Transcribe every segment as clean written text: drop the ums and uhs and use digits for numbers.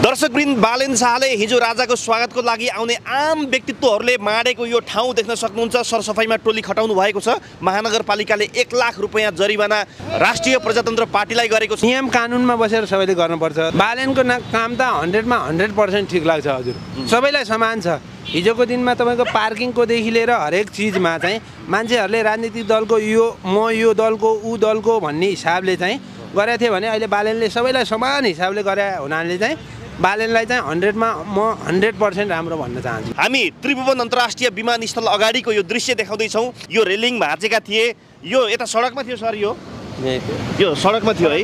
दर्शकवृन्द, बालेन शाहले हिजो राजाको स्वागतको लागि आउने आम व्यक्तित्वहरूले माडेको यो ठाउँ देख्न सक्नुहुन्छ। सरसफाइमा टोली खटाउनु भएको छ। महानगरपालिकाले 1 लाख रुपैयाँ जरिवाना राष्ट्रिय प्रजातन्त्र पार्टीलाई गरेको छ। नियम कानुनमा बसेर सबैले गर्नुपर्छ। बालेनको काम त 100मा 100% ठिक लाग्छ हजुर। सबैलाई समान छ। हिजोको दिनमा तपाईँको पार्किङकोदेखि लिएर हरेक चिजमा चाहिँ मान्छेहरूले राजनीतिक दलको म यो दलको ऊ दलको भन्ने हिसाबले चाहिँ गरेको थियो भने अहिले बालेनले सबैलाई समान हिसाबले गरे हुनाले चाहिँ बालेनलाई चाहिँ 100मा म 100% राम्रो भन्न चाहन्छु। हामी त्रिभुवन अन्तर्राष्ट्रिय विमानस्थल अगाडिको यो दृश्य देखाउँदैछौँ। यो रेलिङ भाँचेका थिए। यो यता सडकमा थियो सर, यो सडकमा थियो है।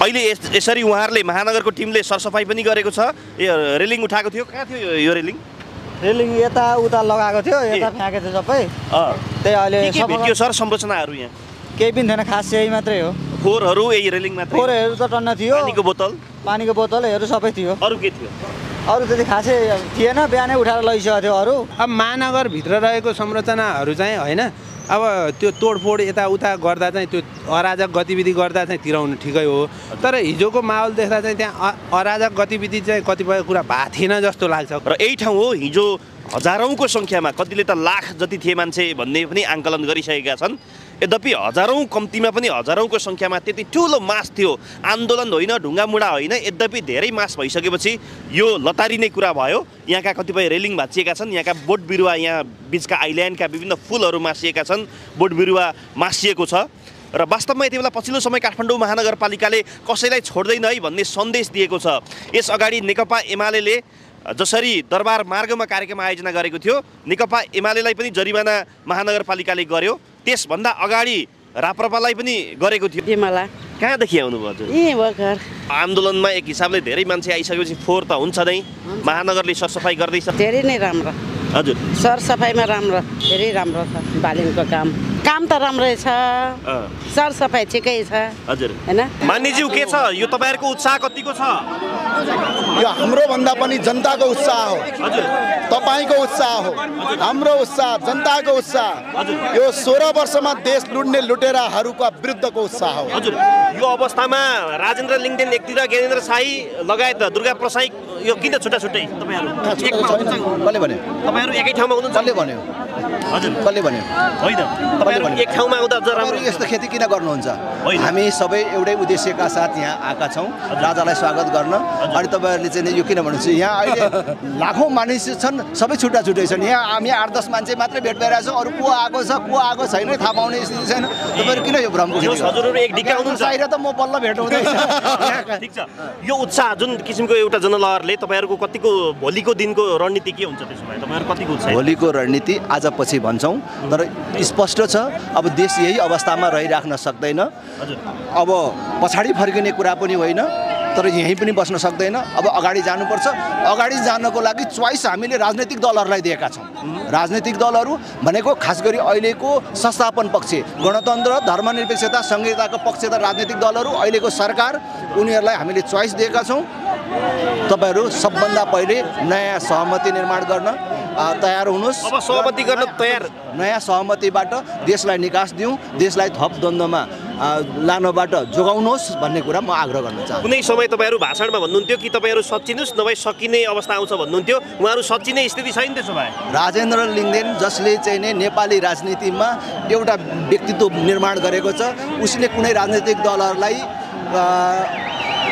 अहिले यसरी उहाँहरूले महानगरको टिमले सरसफाइ पनि गरेको छ। यो रेलिङ उठाएको थियो। कहाँ थियो यो रेलिङ? रेलिङ यता उता लगाएको थियो, यता फ्याँके थियो सबै। त्यही अहिले के भेटियो सर संरचनाहरू? यहाँ केही पनि थिएन, खास यही मात्रै हो। फोहोरहरू यही रेलिङ मात्रै? फोहोरहरू त टन्न थियो। पानीको बोतलहरू सबै थियो। अरू के थियो? अरू त्यति खासै थिएन। बिहानै उठाएर लैसकेको थियो अरू। अब महानगरभित्र रहेको संरचनाहरू चाहिँ होइन, अब त्यो तोडफोड यताउता गर्दा चाहिँ त्यो अराजक गतिविधि गर्दा चाहिँ तिराउनु ठिकै हो। तर हिजोको माहौल देख्दा चाहिँ त्यहाँ अराजक गतिविधि चाहिँ कतिपय कुरा भएको थिएन जस्तो लाग्छ। र यही ठाउँ हो हिजो हजारौँको सङ्ख्यामा, कतिले त लाख जति थिए मान्छे भन्ने पनि आङ्कलन गरिसकेका छन्। यद्यपि हजारौँ कम्तीमा पनि हजारौँको सङ्ख्यामा त्यति ठुलो मास थियो। आन्दोलन होइन, ढुङ्गामुढा होइन। यद्यपि धेरै मास भइसकेपछि यो लतारिने कुरा भयो। यहाँका कतिपय रेलिङ भाँचिएका छन्। यहाँका बोट बिरुवा, यहाँ बिचका आइल्यान्डका विभिन्न फुलहरू मासिएका छन्। बोट बिरुवा मासिएको छ। र वास्तवमा यति बेला पछिल्लो समय काठमाडौँ महानगरपालिकाले कसैलाई छोड्दैन है भन्ने सन्देश दिएको छ। यस अगाडि नेकपा एमाले जसरी दरबार मार्गमा कार्यक्रम आयोजना गरेको थियो, नेकपा एमालेलाई पनि जरिवाना महानगरपालिकाले गर्यो। त्यसभन्दा अगाडि राप्रपालाई पनि गरेको थियो। कहाँदेखि आउनुभयो हजुर? आन्दोलनमा एक हिसाबले धेरै मान्छे आइसकेपछि फोहोर त हुन्छ नै। महानगरले सरसफाइ गर्दैछ। धेरै नै राम्रो हजुर। सरसफाइमा राम्रो, धेरै राम्रो छ बालेनको काम त राम्रै छ। सरसफाइ ठिकै छ हजुर हैन? मान्यज्यू, के छ यो तपाईँहरूको उत्साह कतिको छ? यो हाम्रो भन्दा पनि जनताको उत्साह हो। हजुर। तपाईको उत्साह हो, हाम्रो उत्साह, जनताको उत्साह। यो 16 वर्षमा देश लुट्ने लुटेराहरूका विरुद्धको उत्साह हो। हजुर। यो अवस्थामा राजेन्द्र लिङदेन एकतिर, ज्ञानेन्द्र शाही लगायत दुर्गा प्रसाई यो किन छुट्टा छुट्टै? कसले भन्यो? तपाईँहरू एकै ठाउँमा हुनुहुन्छ? कसले भन्यो? हजुर। कसले भन्यो? होइन, तपाईँहरू एक ठाउँमा आउँदा राम्रो। यस्तो खेती किन गर्नुहुन्छ? हामी सबै एउटै उद्देश्यका साथ यहाँ आएका छौँ, राजालाई स्वागत गर्न। अनि तपाईँहरूले चाहिँ यो किन भन्नुहुन्छ? यहाँ अहिले लाखौँ मानिस छन्, सबै छुट्टा छुट्टै छन्। यहाँ हामी 8-10 मान्छे मात्रै भेट भइरहेको छौँ। अरू को आएको छ, को आएको छैन थाहा पाउने स्थिति छैन। तपाईँहरू किन यो भ्रमको खेती? हजुरहरू एक ढिक्का हुनुहुन्छ। बाहिर त म बल्ल भेट हुँदैछ। ठिक छ। यो उत्साह जुन किसिमको एउटा जनलहरले तपाईँहरूको कतिको भोलिको दिनको रणनीति के हुन्छ त्यसो भए? तपाईँहरू कतिको उत्साह? भोलिको रणनीति आज पछि भन्छौँ, तर स्पष्ट छ अब देश यही अवस्थामा रहिराख्न सक्दैन। अब पछाडि फर्किने कुरा पनि होइन, तर यहीँ पनि बस्न सक्दैन। अब अगाडि जानुपर्छ। अगाडि जानको लागि चोइस हामीले राजनैतिक दलहरूलाई दिएका छौँ। राजनैतिक दलहरू भनेको खास गरी अहिलेको संस्थापन पक्ष, गणतन्त्र, धर्मनिरपेक्षता, संहिताको पक्षधर राजनैतिक दलहरू, अहिलेको सरकार, उनीहरूलाई हामीले चोइस दिएका छौँ। तपाईँहरू सबभन्दा पहिले नयाँ सहमति निर्माण गर्न तयार हुनुहोस्। अब सहमति गर्न तयार? नयाँ सहमतिबाट देशलाई निकास दिउँ, देशलाई थप द्वन्द्वमा लानबाट जोगाउनुहोस् भन्ने कुरा म आग्रह गर्न चाहन्छु। कुनै समय तपाईँहरू भाषणमा भन्नुहुन्थ्यो कि तपाईँहरू सच्चिनुहोस् नभए सकिने अवस्था आउँछ भन्नुहुन्थ्यो। उहाँहरू सच्चिने स्थिति छैन त्यसो भए? राजेन्द्र लिङदेन जसले चाहिँ नि नेपाली राजनीतिमा एउटा व्यक्तित्व निर्माण गरेको छ, उसले कुनै राजनैतिक दलहरूलाई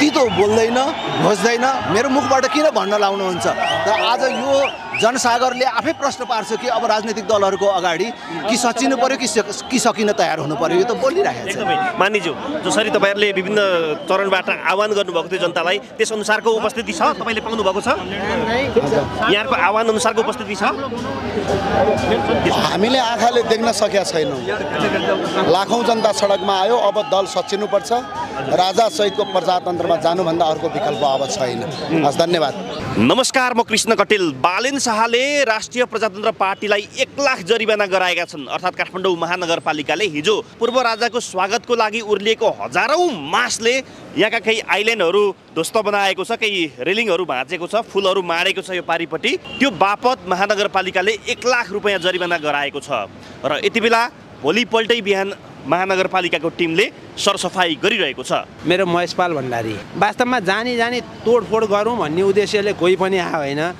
तितो बोल्दैन, घोज्दैन। मेरो मुखबाट किन भन्न लाउनुहुन्छ? र आज यो जनसागरले आफै प्रश्न पार्छ कि अब राजनैतिक दलहरूको अगाडि कि सचिनु पर्यो कि सकिन तयार हुनु पर्यो। यो त बोलिरहेको छ। एकदमै मानिज्यू, जसरी तपाईँहरूले विभिन्न चरणबाट आह्वान गर्नुभएको थियो जनतालाई, त्यस अनुसारको उपस्थिति छ? तपाईँले पाउनु भएको छ? यहाँको आह्वान अनुसारको उपस्थिति छ? हामीले आँखाले देख्न सकेका छैनौँ। लाखौँ जनता सडकमा आयो। अब दल सचिनुपर्छ। राजा सहितको प्रजातन्त्रमा जानुभन्दा अर्को विकल्प अब छैन। हस्, धन्यवाद। नमस्कार, म कृष्ण कटेल। बालेन शाहले राष्ट्रिय प्रजातन्त्र पार्टीलाई 1 लाख जरिवाना गराएका छन्। अर्थात् काठमाडौँ महानगरपालिकाले हिजो पूर्व राजाको स्वागतको लागि उर्लिएको हजारौँ मासले यहाँका केही आइल्यान्डहरू ध्वस्त बनाएको छ, केही रेलिङहरू भाँचेको छ, फुलहरू माडेको छ यो पारिपट्टि। त्यो बापत महानगरपालिकाले 1 लाख रुपैयाँ जरिवाना गराएको छ। र यति बेला भोलिपल्टै बिहान महानगरपालिकाको टिमले सरसफाई गरिरहेको छ। मेरो महेशपाल भण्डारी। वास्तवमा जानी तोडफोड गरौँ भन्ने उद्देश्यले कोही पनि आएको होइन।